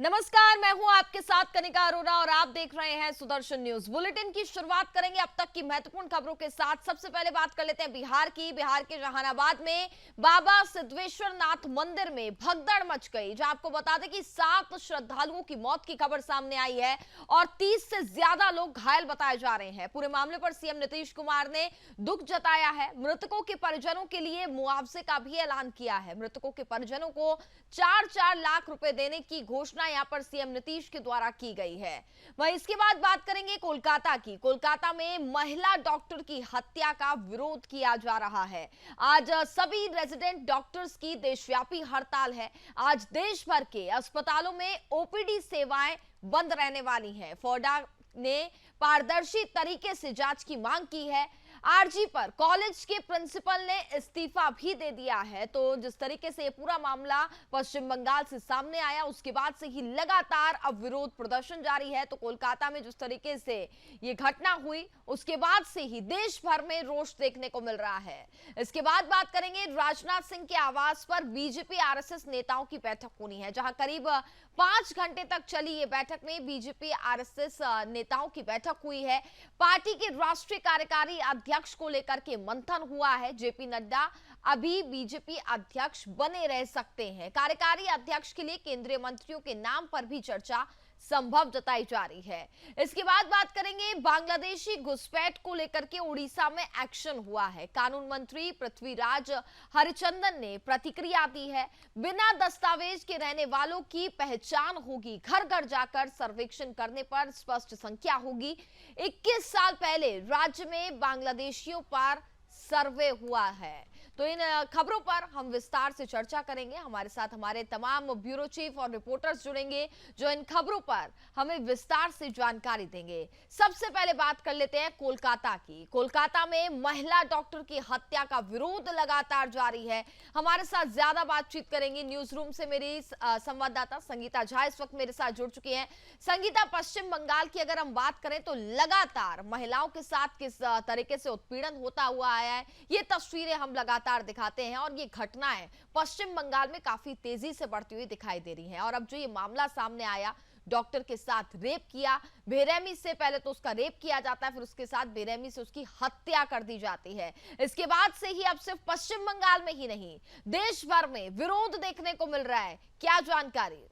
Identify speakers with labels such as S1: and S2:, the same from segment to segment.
S1: नमस्कार, मैं हूं आपके साथ कनिका अरोरा और आप देख रहे हैं सुदर्शन न्यूज। बुलेटिन की शुरुआत करेंगे अब तक की महत्वपूर्ण खबरों के साथ। सबसे पहले बात कर लेते हैं बिहार की। बिहार के जहानाबाद में बाबा सिद्धेश्वर नाथ मंदिर में भगदड़ मच गई, जहां आपको बता दें कि 7 श्रद्धालुओं की मौत की खबर सामने आई है और 30 से ज्यादा लोग घायल बताए जा रहे हैं। पूरे मामले पर सीएम नीतीश कुमार ने दुख जताया है। मृतकों के परिजनों के लिए मुआवजे का भी ऐलान किया है। मृतकों के परिजनों को 4-4 लाख रुपए देने की घोषणा यहां पर सीएम नीतीश के द्वारा की गई है। वहीं इसके बाद बात करेंगे कोलकाता की। कोलकाता में महिला डॉक्टर की हत्या का विरोध किया जा रहा है। आज सभी रेजिडेंट डॉक्टर्स की देशव्यापी हड़ताल है। आज देश भर के अस्पतालों में ओपीडी सेवाएं बंद रहने वाली हैं। फोडा ने पारदर्शी तरीके से जांच की मांग की है। आरजी पर कॉलेज के प्रिंसिपल ने इस्तीफा भी दे दिया है। तो जिस तरीके से ये पूरा मामला पश्चिम बंगाल से सामने आया, उसके बाद से ही लगातार अब विरोध प्रदर्शन जारी है। तो कोलकाता में जिस तरीके से ये घटना हुई, उसके बाद से ही देश भर में रोष देखने को मिल रहा है। इसके बाद बात करेंगे राजनाथ सिंह के आवास पर बीजेपी आरएसएस नेताओं की बैठक होनी है, जहां करीब 5 घंटे तक चली ये बैठक में बीजेपी आरएसएस नेताओं की बैठक हुई है। पार्टी के राष्ट्रीय कार्यकारी अध्यक्ष को लेकर के मंथन हुआ है। जेपी नड्डा अभी बीजेपी अध्यक्ष बने रह सकते हैं। कार्यकारी अध्यक्ष के लिए केंद्रीय मंत्रियों के नाम पर भी चर्चा संभव जताई जा रही है। इसके बाद बात करेंगे बांग्लादेशी घुसपैठ को लेकर के उड़ीसा में एक्शन हुआ है। कानून मंत्री पृथ्वीराज हरिचंदन ने प्रतिक्रिया दी है। बिना दस्तावेज के रहने वालों की पहचान होगी। घर घर जाकर सर्वेक्षण करने पर स्पष्ट संख्या होगी। 21 साल पहले राज्य में बांग्लादेशियों पर सर्वे हुआ है। तो इन खबरों पर हम विस्तार से चर्चा करेंगे। हमारे साथ हमारे तमाम ब्यूरो चीफ और रिपोर्टर्स जुड़ेंगे, जो इन खबरों पर हमें विस्तार से जानकारी देंगे। सबसे पहले बात कर लेते हैं कोलकाता की। कोलकाता में महिला डॉक्टर की हत्या का विरोध लगातार जारी है। हमारे साथ ज्यादा बातचीत करेंगी न्यूज रूम से मेरी संवाददाता संगीता झा इस वक्त मेरे साथ जुड़ चुकी हैं। संगीता, पश्चिम बंगाल की अगर हम बात करें तो लगातार महिलाओं के साथ किस तरीके से उत्पीड़न होता हुआ आया है, ये तस्वीरें हम लगातार दिखाते हैं और ये घटनाएं पश्चिम बंगाल में काफी तेजी से बढ़ती हुई दिखाई दे रही हैं। और अब जो ये मामला सामने आया, डॉक्टर के साथ रेप किया, बेरहमी से पहले तो उसका रेप किया जाता है, फिर उसके साथ बेरहमी से उसकी हत्या कर दी जाती है। इसके बाद से ही अब सिर्फ पश्चिम बंगाल में ही नहीं, देश भर में विरोध देखने को मिल रहा है। क्या जानकारी?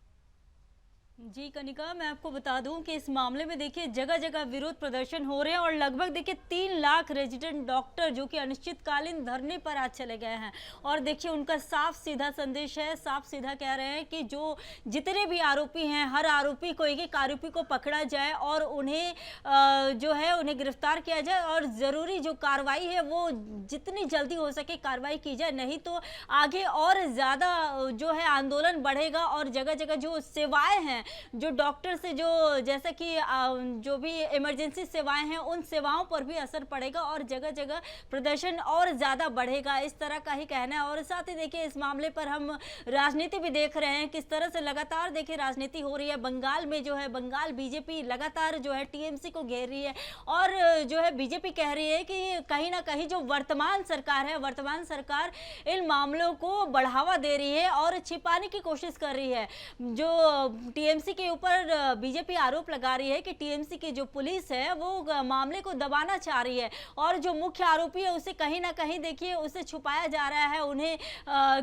S2: जी कनिका, मैं आपको बता दूं कि इस मामले में देखिए जगह जगह विरोध प्रदर्शन हो रहे हैं और लगभग देखिए 3 लाख रेजिडेंट डॉक्टर जो कि अनिश्चितकालीन धरने पर आज चले गए हैं। और देखिए उनका साफ सीधा संदेश है, साफ सीधा कह रहे हैं कि जो जितने भी आरोपी हैं, हर आरोपी को, एक आरोपी को पकड़ा जाए और उन्हें जो है उन्हें गिरफ्तार किया जाए और ज़रूरी जो कार्रवाई है वो जितनी जल्दी हो सके कार्रवाई की जाए, नहीं तो आगे और ज़्यादा जो है आंदोलन बढ़ेगा। और जगह जगह जो सेवाएँ हैं, जो डॉक्टर से जो जैसे कि जो भी इमरजेंसी सेवाएं हैं, उन सेवाओं पर भी असर पड़ेगा और जगह जगह प्रदर्शन और ज़्यादा बढ़ेगा, इस तरह का ही कहना है। और साथ ही देखिए इस मामले पर हम राजनीति भी देख रहे हैं, किस तरह से लगातार देखिए राजनीति हो रही है। बंगाल में जो है बंगाल बीजेपी लगातार जो है टीएमसी को घेर रही है और जो है बीजेपी कह रही है कि कहीं ना कहीं जो वर्तमान सरकार है, वर्तमान सरकार इन मामलों को बढ़ावा दे रही है और छिपाने की कोशिश कर रही है। जो टीएमसी के ऊपर बीजेपी आरोप लगा रही है कि टीएमसी की जो पुलिस है वो मामले को दबाना चाह रही है और जो मुख्य आरोपी है उसे कहीं ना कहीं देखिए उसे छुपाया जा रहा है। उन्हें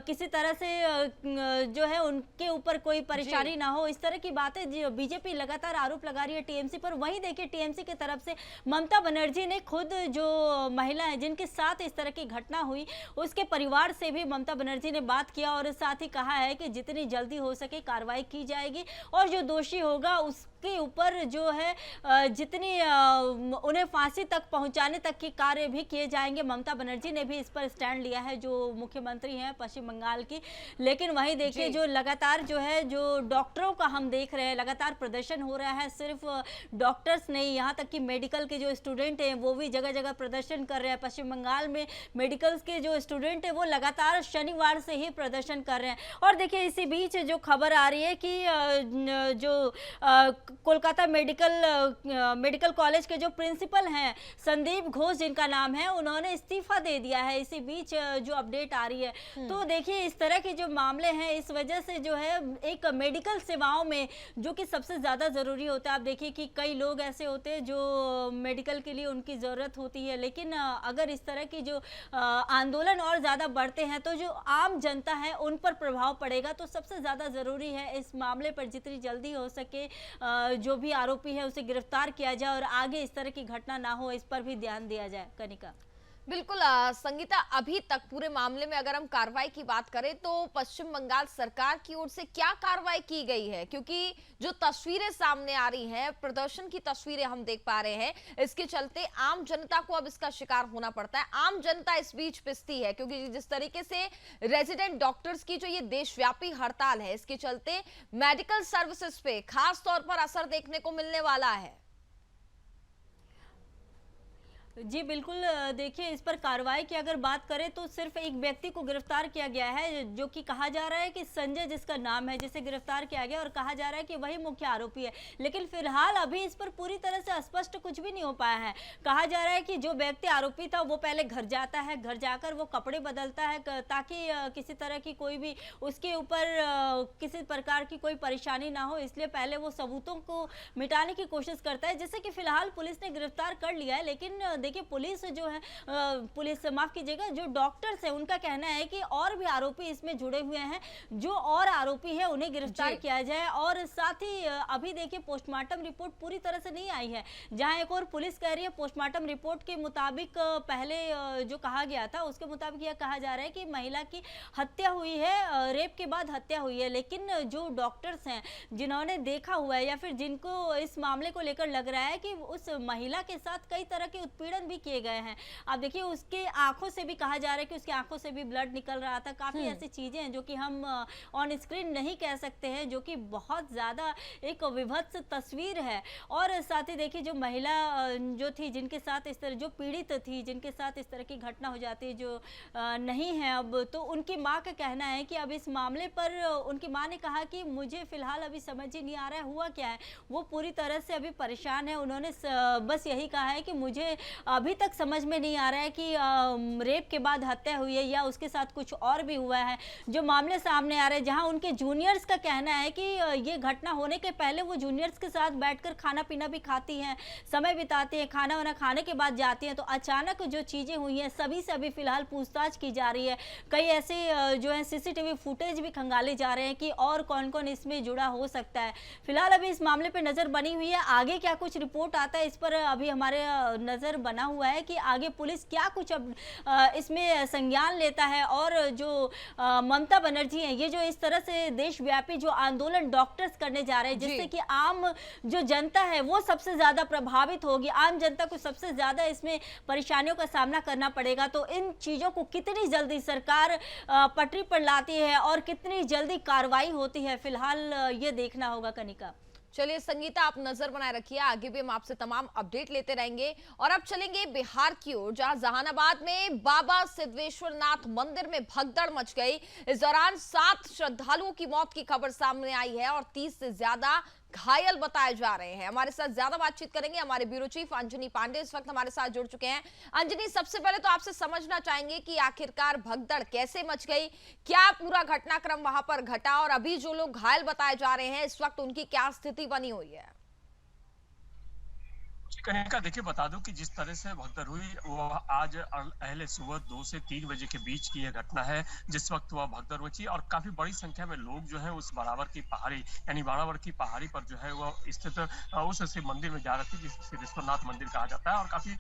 S2: किसी तरह से जो है उनके ऊपर कोई परेशानी ना हो, इस तरह की बातें बीजेपी लगातार आरोप लगा रही है टीएमसी पर। वहीं देखिए टीएमसी की तरफ से ममता बनर्जी ने खुद जो महिला है जिनके साथ इस तरह की घटना हुई, उसके परिवार से भी ममता बनर्जी ने बात किया और साथ ही कहा है कि जितनी जल्दी हो सके कार्रवाई की जाएगी और जो दोषी होगा उसके ऊपर जो है जितनी उन्हें फांसी तक पहुंचाने तक के कार्य भी किए जाएंगे। ममता बनर्जी ने भी इस पर स्टैंड लिया है, जो मुख्यमंत्री हैं पश्चिम बंगाल की। लेकिन वहीं देखिए जो लगातार जो है जो डॉक्टरों का हम देख रहे हैं लगातार प्रदर्शन हो रहा है। सिर्फ डॉक्टर्स नहीं, यहाँ तक कि मेडिकल के जो स्टूडेंट हैं वो भी जगह जगह प्रदर्शन कर रहे हैं। पश्चिम बंगाल में मेडिकल्स के जो स्टूडेंट हैं वो लगातार शनिवार से ही प्रदर्शन कर रहे हैं। और देखिए इसी बीच जो खबर आ रही है कि जो कोलकाता मेडिकल कॉलेज के जो प्रिंसिपल हैं संदीप घोष जिनका नाम है, उन्होंने इस्तीफा दे दिया है इसी बीच जो अपडेट आ रही है। तो देखिए इस तरह के जो मामले हैं, इस वजह से जो है एक मेडिकल सेवाओं में जो कि सबसे ज़्यादा ज़रूरी होता है, आप देखिए कि कई लोग ऐसे होते हैं जो मेडिकल के लिए उनकी ज़रूरत होती है, लेकिन अगर इस तरह की जो आंदोलन और ज़्यादा बढ़ते हैं तो जो आम जनता है उन पर प्रभाव पड़ेगा। तो सबसे ज़्यादा ज़रूरी है इस मामले पर जितनी जल्दी हो सके जो भी आरोपी है उसे गिरफ्तार किया जाए और आगे इस तरह की घटना ना हो, इस पर भी ध्यान दिया जाए। कनिका।
S1: बिल्कुल संगीता, अभी तक पूरे मामले में अगर हम कार्रवाई की बात करें तो पश्चिम बंगाल सरकार की ओर से क्या कार्रवाई की गई है? क्योंकि जो तस्वीरें सामने आ रही हैं, प्रदर्शन की तस्वीरें हम देख पा रहे हैं, इसके चलते आम जनता को अब इसका शिकार होना पड़ता है। आम जनता इस बीच पिसती है क्योंकि जिस तरीके से रेजिडेंट डॉक्टर्स की जो ये देशव्यापी हड़ताल है, इसके चलते मेडिकल सर्विसेज पे खास तौर पर असर देखने को मिलने वाला है।
S2: जी बिल्कुल, देखिए इस पर कार्रवाई की अगर बात करें तो सिर्फ एक व्यक्ति को गिरफ्तार किया गया है, जो कि कहा जा रहा है कि संजय जिसका नाम है, जिसे गिरफ्तार किया गया और कहा जा रहा है कि वही मुख्य आरोपी है। लेकिन फिलहाल अभी इस पर पूरी तरह से स्पष्ट कुछ भी नहीं हो पाया है। कहा जा रहा है कि जो व्यक्ति आरोपी था वो पहले घर जाता है, घर जाकर वो कपड़े बदलता है ताकि किसी तरह की कोई भी उसके ऊपर किसी प्रकार की कोई परेशानी ना हो, इसलिए पहले वो सबूतों को मिटाने की कोशिश करता है, जिससे कि फिलहाल पुलिस ने गिरफ्तार कर लिया है। लेकिन देखिए पुलिस जो है, पुलिस माफ कीजिएगा, जो डॉक्टर्स है उनका कहना है कि और भी आरोपी इसमें जुड़े हुए हैं, जो और आरोपी है उन्हें गिरफ्तार किया जाए। और साथ ही अभी देखिए पोस्टमार्टम रिपोर्ट पूरी तरह से नहीं आई है, जहां एक और पुलिस कह रही है पोस्टमार्टम रिपोर्ट के मुताबिक पहले जो कहा गया था उसके मुताबिक यह कहा जा रहा है कि महिला की हत्या हुई है, रेप के बाद हत्या हुई है। लेकिन जो डॉक्टर्स हैं जिन्होंने देखा हुआ है या फिर जिनको इस मामले को लेकर लग रहा है कि उस महिला के साथ कई तरह के उत्पीड़न भी किए गए हैं, आप देखिए उसके आंखों से भी कहा जा रहा है कि उसकी आंखों से भी ब्लड निकल रहा था। काफी ऐसी चीजें हैं जो कि हम ऑन स्क्रीन नहीं कह सकते हैं, जो कि बहुत ज्यादा एक विभत्स तस्वीर है। और साथ ही देखिए जो महिला जो थी जिनके साथ इस तरह, जो पीड़ित थी जिनके साथ इस तरह की घटना हो जाती है, जो नहीं है अब, तो उनकी माँ का कहना है कि अब इस मामले पर उनकी माँ ने कहा कि मुझे फिलहाल अभी समझ ही नहीं आ रहा है हुआ क्या है, वो पूरी तरह से अभी परेशान है। उन्होंने बस यही कहा है कि मुझे अभी तक समझ में नहीं आ रहा है कि रेप के बाद हत्या हुई है या उसके साथ कुछ और भी हुआ है। जो मामले सामने आ रहे हैं, जहां उनके जूनियर्स का कहना है कि ये घटना होने के पहले वो जूनियर्स के साथ बैठकर खाना पीना भी खाती हैं, समय बिताती हैं, खाना वाना खाने के बाद जाती हैं, तो अचानक जो चीज़ें हुई हैं सभी से अभी फिलहाल पूछताछ की जा रही है। कई ऐसे जो है सीसीटीवी फुटेज भी खंगाले जा रहे हैं कि और कौन कौन इसमें जुड़ा हो सकता है। फिलहाल अभी इस मामले पर नज़र बनी हुई है, आगे क्या कुछ रिपोर्ट आता है इस पर अभी हमारे नज़र बना हुआ है कि आगे पुलिस क्या कुछ अब इसमें संज्ञान लेता है। और जो ममता बनर्जी हैं, ये जो इस तरह से देशव्यापी जो आंदोलन डॉक्टर्स करने जा रहे हैं, जिससे कि आम जो जनता है वो सबसे ज्यादा प्रभावित होगी, आम जनता को सबसे ज्यादा इसमें परेशानियों का सामना करना पड़ेगा। तो इन चीजों को कितनी जल्दी सरकार पटरी पर लाती है और कितनी जल्दी कार्रवाई होती है, फिलहाल ये देखना होगा। कनिका,
S1: चलिए संगीता, आप नजर बनाए रखिए, आगे भी हम आपसे तमाम अपडेट लेते रहेंगे। और अब चलेंगे बिहार की ओर, जहां जहानाबाद में बाबा सिद्धेश्वरनाथ मंदिर में भगदड़ मच गई। इस दौरान 7 श्रद्धालुओं की मौत की खबर सामने आई है और 30 से ज्यादा घायल बताए जा रहे हैं। हमारे साथ ज्यादा बातचीत करेंगे हमारे ब्यूरो चीफ अंजनी पांडे इस वक्त हमारे साथ जुड़ चुके हैं। अंजनी, सबसे पहले तो आपसे समझना चाहेंगे कि आखिरकार भगदड़ कैसे मच गई, क्या पूरा घटनाक्रम वहां पर घटा और अभी जो लोग घायल बताए जा रहे हैं इस वक्त उनकी क्या स्थिति बनी हुई है?
S3: कनिका, देखिए बता दूं कि जिस तरह से भगदड़ हुई वो आज अहले सुबह 2 से 3 बजे के बीच की यह घटना है, जिस वक्त वह भगदड़ मची और काफी बड़ी संख्या में लोग जो है उस बाणावर की पहाड़ी यानी बाणावर की पहाड़ी पर जो है वह स्थित उस शिव मंदिर में जा रहे थे, जिसे सिद्धेश्वरनाथ मंदिर कहा जाता है। और काफी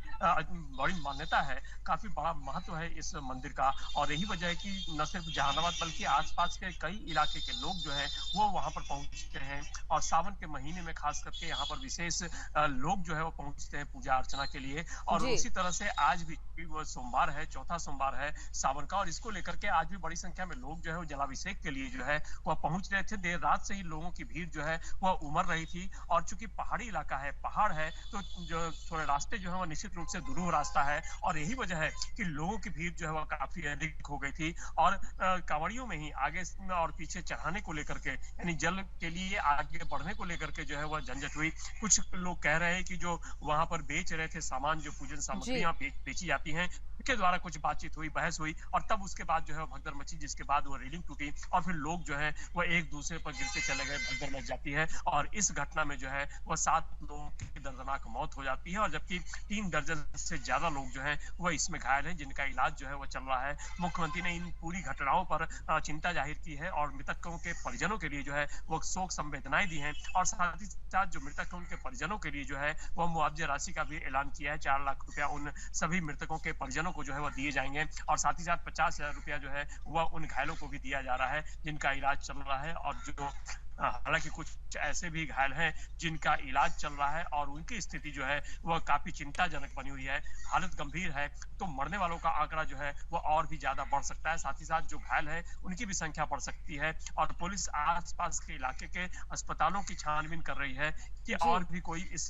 S3: बड़ी मान्यता है, काफी बड़ा महत्व है इस मंदिर का। और यही वजह है कि न सिर्फ जहानाबाद बल्कि आसपास के कई इलाके के लोग जो है वो वहां पर पहुंचते हैं। और सावन के महीने में खास करके यहाँ पर विशेष लोग जो है वो पहुंचते हैं पूजा अर्चना के लिए। और
S1: जी।
S3: उसी तरह से आज भी वो सोमवार है, चौथा सोमवार है सावन का, और इसको लेकर के आज भी बड़ी संख्या में लोग जो है वो जलाभिषेक के लिए जो है वह पहुंच रहे थे। देर रात से ही लोगों की भीड़ जो है वह उमड़ रही थी। और चूंकि पहाड़ी इलाका है, पहाड़ है, तो जो थोड़े रास्ते जो है वो निश्चित रूप से दुरूह रास्ता है, और यही वजह है कि लोगों की भीड़ जो है वह काफी अधिक हो गई थी। और कांवड़ियों में ही आगे और पीछे चढ़ाने को लेकर के, यानी जल के लिए आगे बढ़ने को लेकर के जो है वह झंझट हुई। कुछ लोग कह रहे हैं कि जो वहां पर बेच रहे थे सामान, जो पूजन
S1: जी।
S3: सामग्रियां बेची जाती हैं, के द्वारा कुछ बातचीत हुई, बहस हुई, और तब उसके बाद जो है भगदड़ मची, जिसके बाद वो रेलिंग टूटी और फिर लोग जो है वो एक दूसरे पर गिरते चले गए, भगदड़ मच जाती है। और इस घटना में जो है वह 7 लोगों की दर्दनाक मौत हो जाती है, और जबकि 3 दर्जन से ज्यादा लोग जो है वह इसमें घायल हैं, जिनका इलाज जो है वह चल रहा है। मुख्यमंत्री ने इन पूरी घटनाओं पर चिंता जाहिर की है, और मृतकों के परिजनों के लिए जो है वो शोक संवेदनाएं दी हैं, और साथ ही साथ जो मृतक हैं उनके परिजनों के लिए जो है वह मुआवजा राशि का भी ऐलान किया है। 4 लाख रुपया उन सभी मृतकों के परिजनों को जो है वह दिए जाएंगे, और साथ ही साथ 50,000 रुपया जो है वह उन घायलों को भी दिया जा रहा है जिनका इलाज चल रहा है। और जो हालांकि कुछ ऐसे भी घायल हैं जिनका इलाज चल रहा है, और उनकी स्थिति जो है वह काफी चिंताजनक बनी हुई है, हालत गंभीर है। तो मरने वालों का आंकड़ा जो है वह और भी ज्यादा बढ़ सकता है, साथ ही साथ जो घायल है उनकी भी संख्या बढ़ सकती है। और पुलिस आसपास के इलाके के अस्पतालों की छानबीन कर रही है कि
S1: जी।
S3: और भी कोई इस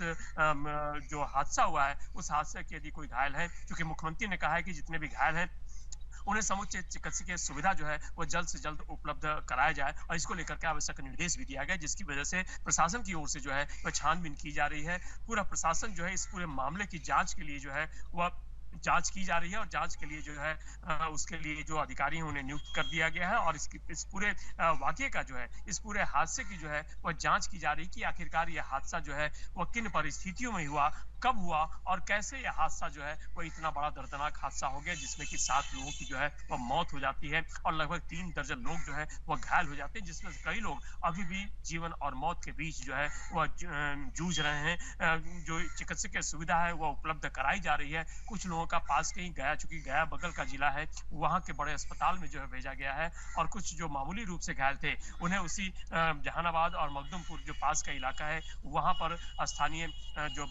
S3: जो हादसा हुआ है उस हादसे के यदि कोई घायल है, क्योंकि मुख्यमंत्री ने कहा है कि जितने भी घायल हैं उन्हें समुचित चिकित्सकीय सुविधा जो है वो जल्द से जल्द उपलब्ध कराया जाए, और इसको लेकर के आवश्यक निर्देश भी दिया गया, जिसकी वजह से प्रशासन की ओर से जो है वह छानबीन की जा रही है। पूरा प्रशासन जो है इस पूरे मामले की जांच के लिए जो है वह जांच की जा रही है, और जांच के लिए जो है उसके लिए जो अधिकारी हैं उन्हें नियुक्त कर दिया गया है। और इस पूरे वाकये का जो है, इस पूरे हादसे की जो है वह जांच की जा रही है कि आखिरकार यह हादसा जो है वह किन परिस्थितियों में हुआ, कब हुआ, और कैसे यह हादसा जो है वह इतना बड़ा दर्दनाक हादसा हो गया, जिसमें कि 7 लोगों की जो है वह मौत हो जाती है, और लगभग 3 दर्जन लोग जो है वह घायल हो जाते हैं, जिसमें से कई लोग अभी भी जीवन और मौत के बीच जो है वह जूझ रहे हैं। जो चिकित्सकीय सुविधा है वह उपलब्ध कराई जा रही है। कुछ लोगों का पास के ही गया, चूंकि गया बगल का जिला है, वहां के बड़े अस्पताल में जो है भेजा गया है, और कुछ जो मामूली रूप से घायल थे उन्हें उसी जहानाबाद और मखदुमपुर जो पास का इलाका है वहां पर स्थानीय जो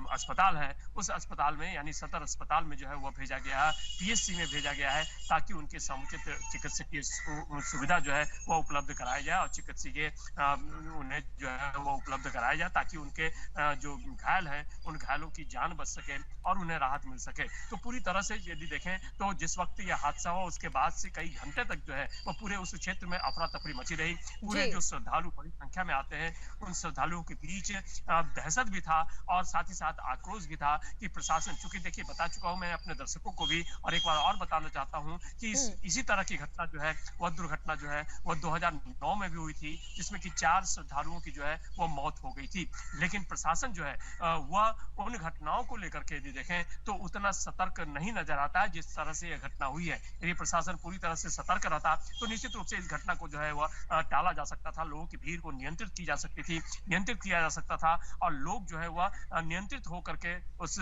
S3: अस्पताल है उस अस्पताल में, यानी सदर अस्पताल में जो है वह भेजा गया है, पीएचसी में भेजा गया है, ताकि उनके समुचित चिकित्सकीय सुविधा जो है वह उपलब्ध कराया जाए, और चिकित्सकीय उन्हें जो है वह उपलब्ध कराया जाए, ताकि उनके जो घायल हैं उन घायलों की जान बच सके और उन्हें राहत मिल सके। तो पूरी तरह से यदि देखें तो जिस वक्त यह हादसा हुआ उसके बाद से कई घंटे तक जो है वह पूरे उस क्षेत्र में अफरा तफरी मची रही। पूरे
S1: जी।
S3: जो श्रद्धालु बड़ी संख्या में आते हैं उन श्रद्धालुओं के बीच दहशत भी था, और साथ ही साथ आक्रोश भी था कि प्रशासन, चूंकि देखिए बता चुका हूं मैं अपने दर्शकों को भी, और एक बार और बताना चाहता हूं कि इसी तरह की घटना जो है वह दुर्घटना जो है वह 2009 में भी हुई थी, जिसमें कि 4 श्रद्धालुओं की जो है वह मौत हो गई थी। लेकिन प्रशासन जो है वह उन घटनाओं को लेकर के यदि देखें तो उतना सतर्क नहीं नजर आता है जिस तरह से यह घटना हुई है। यदि प्रशासन पूरी तरह से सतर्क रहता तो निश्चित रूप से इस घटना को जो है वह टाला जा सकता था, लोगों की भीड़ को नियंत्रित की जा सकती थी, नियंत्रित किया जा सकता था, और लोग जो है वह नियंत्रित होकर के उस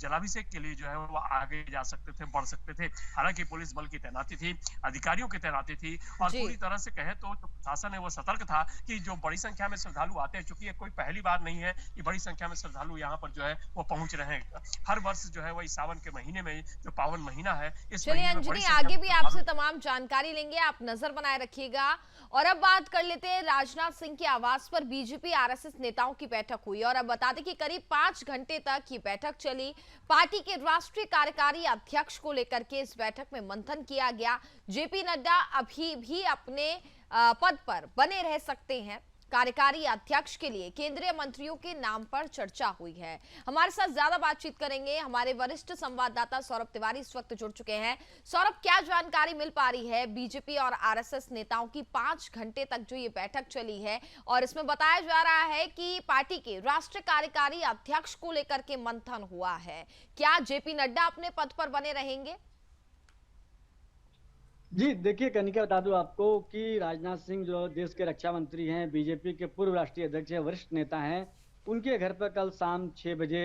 S3: जलाभिषेक के लिए जो है वह आगे जा सकते थे, बढ़ सकते थे। हालांकि पुलिस बल की तैनाती थी, अधिकारियों की तैनाती थी, और
S1: जी।
S3: पूरी तरह से कहे तो जो प्रशासन है वो सतर्क था कि जो बड़ी संख्या में श्रद्धालु आते हैं, चूंकि ये कोई पहली बार नहीं है कि बड़ी संख्या में श्रद्धालु यहाँ पर जो है वो पहुंच रहे हैं। हर वर्ष जो है वही सावन के महीने में, जो पावन महीना है, इस
S1: चलिए
S3: महीने में बड़ी
S1: अंजलि,
S3: संख्या
S1: आगे
S3: में
S1: भी आपसे
S3: श्रद्धालु।
S1: तमाम जानकारी लेंगे, आप नजर बनाए रखिएगा। और अब बात कर लेते हैं, राजनाथ सिंह के आवास पर बीजेपी आरएसएस नेताओं की बैठक हुई, और अब बता दें कि करीब 5 घंटे तक ये बैठक चली। पार्टी के राष्ट्रीय कार्यकारी अध्यक्ष को लेकर के इस बैठक में मंथन किया गया। जेपी नड्डा अभी भी अपने पद पर बने रह सकते हैं। कार्यकारी अध्यक्ष के लिए केंद्रीय मंत्रियों के नाम पर चर्चा हुई है। हमारे साथ ज्यादा बातचीत करेंगे हमारे वरिष्ठ संवाददाता सौरभ तिवारी इस वक्त जुड़ चुके हैं। सौरभ, क्या जानकारी मिल पा रही है बीजेपी और आरएसएस नेताओं की 5 घंटे तक जो ये बैठक चली है, और इसमें बताया जा रहा है कि पार्टी के राष्ट्रीय कार्यकारी अध्यक्ष को लेकर के मंथन हुआ है। क्या जेपी नड्डा अपने पद पर बने रहेंगे?
S4: जी देखिए कनिका, बता दूं आपको कि राजनाथ सिंह जो देश के रक्षा मंत्री हैं, बीजेपी के पूर्व राष्ट्रीय अध्यक्ष हैं, वरिष्ठ नेता हैं, उनके घर पर कल शाम 6 बजे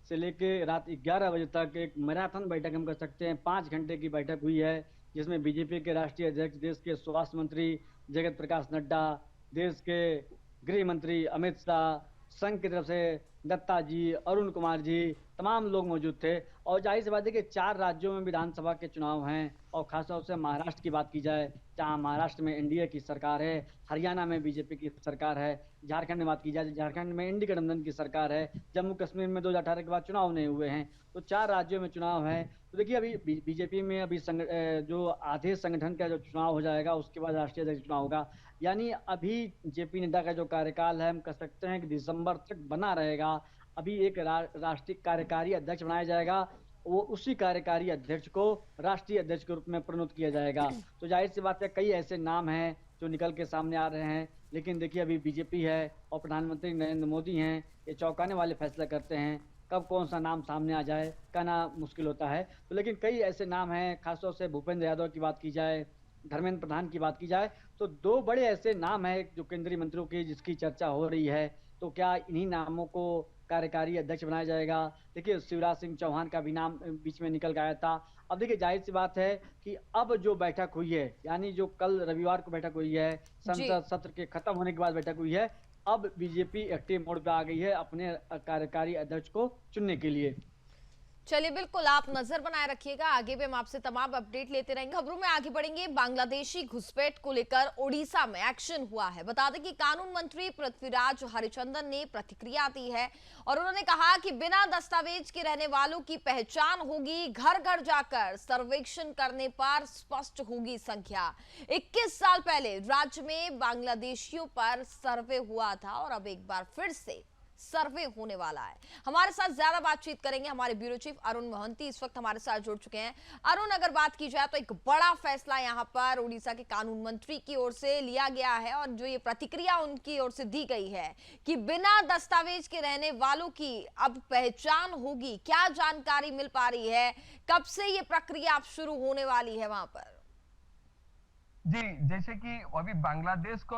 S4: से लेके रात 11 बजे तक एक मैराथन बैठक हम कर सकते हैं, 5 घंटे की बैठक हुई है, जिसमें बीजेपी के राष्ट्रीय अध्यक्ष, देश के स्वास्थ्य मंत्री जगत प्रकाश नड्डा, देश के गृह मंत्री अमित शाह, संघ की तरफ से दत्ता जी, अरुण कुमार जी, तमाम लोग मौजूद थे। और जाहिर सी बात है कि 4 राज्यों में विधानसभा के चुनाव हैं और खास तौर से महाराष्ट्र की बात की जाए, जहाँ महाराष्ट्र में एनडीए की सरकार है, हरियाणा में बीजेपी की सरकार है, झारखंड में बात की जाए, झारखंड में इंडी गठबंधन की सरकार है, जम्मू कश्मीर में 2018 के बाद चुनाव नहीं हुए हैं, तो 4 राज्यों में चुनाव है। तो देखिए अभी बीजेपी में अभी जो आधे संगठन का जो चुनाव हो जाएगा, उसके बाद राष्ट्रीय अध्यक्ष चुनाव होगा। यानी अभी जेपी नड्डा का जो कार्यकाल है, हम कह सकते हैं कि दिसंबर तक बना रहेगा। अभी एक राष्ट्रीय कार्यकारी अध्यक्ष बनाया जाएगा, वो उसी कार्यकारी अध्यक्ष को राष्ट्रीय अध्यक्ष के रूप में प्रोन्नत किया जाएगा। तो जाहिर सी बात है, कई ऐसे नाम हैं जो निकल के सामने आ रहे हैं, लेकिन देखिए अभी बीजेपी है और प्रधानमंत्री नरेंद्र मोदी हैं, ये चौंकाने वाले फैसला करते हैं, कब कौन सा नाम सामने आ जाए कहना मुश्किल होता है। तो लेकिन कई ऐसे नाम हैं, खासतौर से भूपेंद्र यादव की बात की जाए, धर्मेंद्र प्रधान की बात की जाए, तो 2 बड़े ऐसे नाम हैं जो केंद्रीय मंत्रियों की जिसकी चर्चा हो रही है। तो क्या इन्हीं नामों को कार्यकारी अध्यक्ष बनाया जाएगा? देखिए शिवराज सिंह चौहान का भी नाम बीच में निकल गया था। अब देखिए जाहिर सी बात है कि अब जो बैठक हुई है, यानी जो कल रविवार को बैठक हुई है,
S1: जी।
S4: संसद सत्र के खत्म होने के बाद बैठक हुई है, अब बीजेपी एक्टिव मोड पे आ गई है अपने कार्यकारी अध्यक्ष को चुनने के लिए।
S1: चलिए बिल्कुल आप नजर बनाए रखिएगा, आगे भी हम आपसे तमाम अपडेट लेते रहेंगे। खबरों में आगे बढ़ेंगे। बांग्लादेशी घुसपैठ को लेकर ओडिशा में एक्शन हुआ है। बता दें कि कानून मंत्री पृथ्वीराज हरिचंदन ने प्रतिक्रिया दी है और उन्होंने कहा कि बिना दस्तावेज के रहने वालों की पहचान होगी, घर घर जाकर सर्वेक्षण करने पर स्पष्ट होगी संख्या। 21 साल पहले राज्य में बांग्लादेशियों पर सर्वे हुआ था और अब एक बार फिर से सर्वे होने वाला है। हमारे साथ ज्यादा बातचीत करेंगे हमारे ब्यूरो चीफ अरुण मोहंती, इस वक्त हमारे साथ जुड़ चुके हैं। अरुण, अगर बात की जाए तो एक बड़ा फैसला यहां पर उड़ीसा के कानून मंत्री की ओर से लिया गया है और जो ये प्रतिक्रिया उनकी ओर से दी गई है कि बिना दस्तावेज के रहने वालों की अब पहचान होगी, क्या जानकारी मिल पा रही है? कब से ये प्रक्रिया अब शुरू होने वाली है वहां पर?
S5: जी, जैसे कि अभी बांग्लादेश को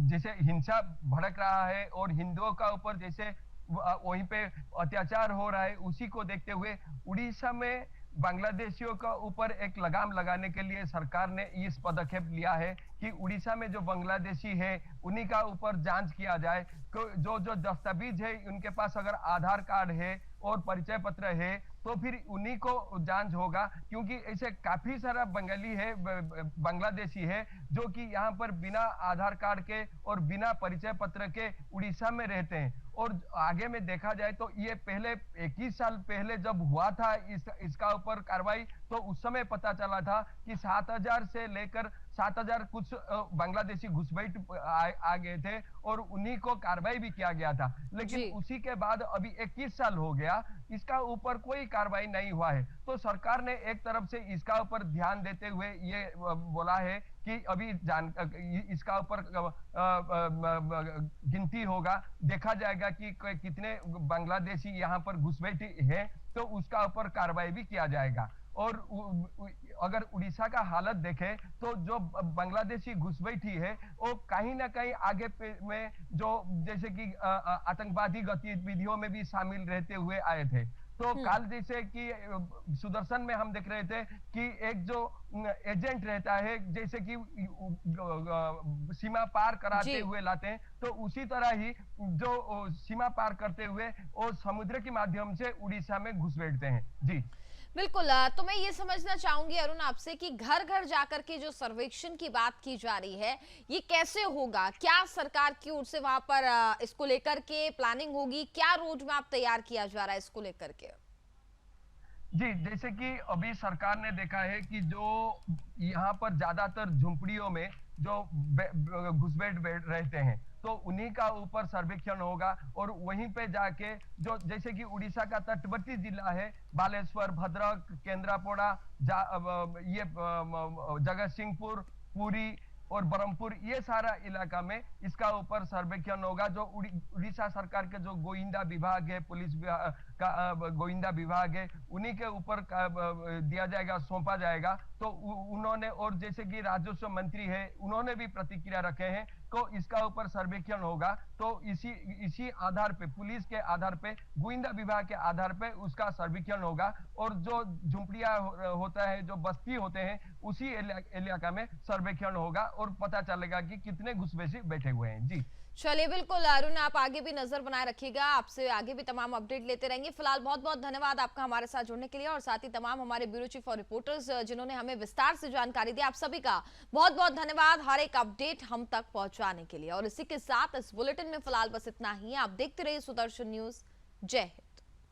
S5: जैसे हिंसा भड़क रहा है और हिंदुओं का ऊपर जैसे वहीं पे अत्याचार हो रहा है, उसी को देखते हुए उड़ीसा में बांग्लादेशियों का ऊपर एक लगाम लगाने के लिए सरकार ने इस पदक्षेप लिया है कि उड़ीसा में जो बांग्लादेशी है उन्हीं का ऊपर जांच किया जाए। जो जो दस्तावेज है उनके पास अगर आधार कार्ड है और परिचय पत्र है तो फिर उन्हीं को जांच होगा, क्योंकि ऐसे काफी सारा बंगाली है, बांग्लादेशी है जो कि यहाँ पर बिना आधार कार्ड के और बिना परिचय पत्र के उड़ीसा में रहते हैं। और आगे में देखा जाए तो ये पहले 21 साल पहले जब हुआ था इसका ऊपर कार्रवाई, तो उस समय पता चला था कि 7,000 से लेकर 7,000 कुछ बांग्लादेशी घुसपैठ आ गए थे और उन्हीं को कार्रवाई भी किया गया था। लेकिन उसी के बाद अभी 21 साल हो गया, इसका ऊपर कोई कार्रवाई नहीं हुआ है। तो सरकार ने एक तरफ से इसका ऊपर ध्यान देते हुए ये बोला है कि अभी इसका ऊपर गिनती होगा, देखा जाएगा कि कितने बांग्लादेशी यहाँ पर घुसपैठी है, तो उसका ऊपर कार्रवाई भी किया जाएगा। और अगर उड़ीसा का हालत देखें तो जो बांग्लादेशी घुसपैठी है वो कहीं ना कहीं आगे में जो जैसे कि आतंकवादी गतिविधियों में भी शामिल रहते हुए आए थे। तो कल जैसे कि सुदर्शन में हम देख रहे थे कि एक जो एजेंट रहता है, जैसे कि सीमा पार कराते हुए लाते हैं, तो उसी तरह ही जो सीमा पार करते हुए वो समुद्र के माध्यम से उड़ीसा में घुस बैठते हैं। जी
S1: बिल्कुल। तो मैं ये समझना चाहूंगी अरुण आपसे कि घर घर जाकर के जो सर्वेक्षण की बात की जा रही है ये कैसे होगा? क्या सरकार की ओर से वहां पर इसको लेकर के प्लानिंग होगी? क्या रोड मैप तैयार किया जा रहा है इसको लेकर के?
S5: जी, जैसे कि अभी सरकार ने देखा है कि जो यहाँ पर ज्यादातर झुंपड़ियों में जो घुसपैठ रहते हैं तो उन्हीं का ऊपर सर्वेक्षण होगा और वहीं पे जाके जो जैसे कि उड़ीसा का तटवर्ती जिला है, बालेश्वर, भद्रक, केंद्रापड़ा, ये जगतसिंहपुर, पुरी और ब्रह्मपुर, ये सारा इलाका में इसका ऊपर सर्वेक्षण होगा। जो उड़ीसा सरकार के जो गोइंदा विभाग है, पुलिस का गोइंदा विभाग है, उन्हीं के ऊपर दिया जाएगा, सौंपा जाएगा। तो उन्होंने, और जैसे कि राजस्व मंत्री है, उन्होंने भी प्रतिक्रिया रखे हैं को इसका ऊपर सर्वेक्षण होगा। तो इसी आधार पे, पुलिस के आधार पे, गोइंदा विभाग के आधार पे उसका सर्वेक्षण होगा और जो झुंपड़िया होता है, जो बस्ती होते हैं, उसी इलाका में सर्वेक्षण होगा और पता चलेगा कि कितने घुसपैठी बैठे हुए हैं। जी
S1: चलिए बिल्कुल अरुण, आप आगे भी नजर बनाए रखिएगा, आपसे आगे भी तमाम अपडेट लेते रहेंगे। फिलहाल बहुत बहुत धन्यवाद आपका हमारे साथ जुड़ने के लिए, और साथ ही तमाम हमारे ब्यूरो चीफ और रिपोर्टर्स जिन्होंने हमें विस्तार से जानकारी दी, आप सभी का बहुत बहुत धन्यवाद हर एक अपडेट हम तक पहुंचाने के लिए। और इसी के साथ इस बुलेटिन में फिलहाल बस इतना ही। आप देखते रहिए सुदर्शन न्यूज। जय हिंद।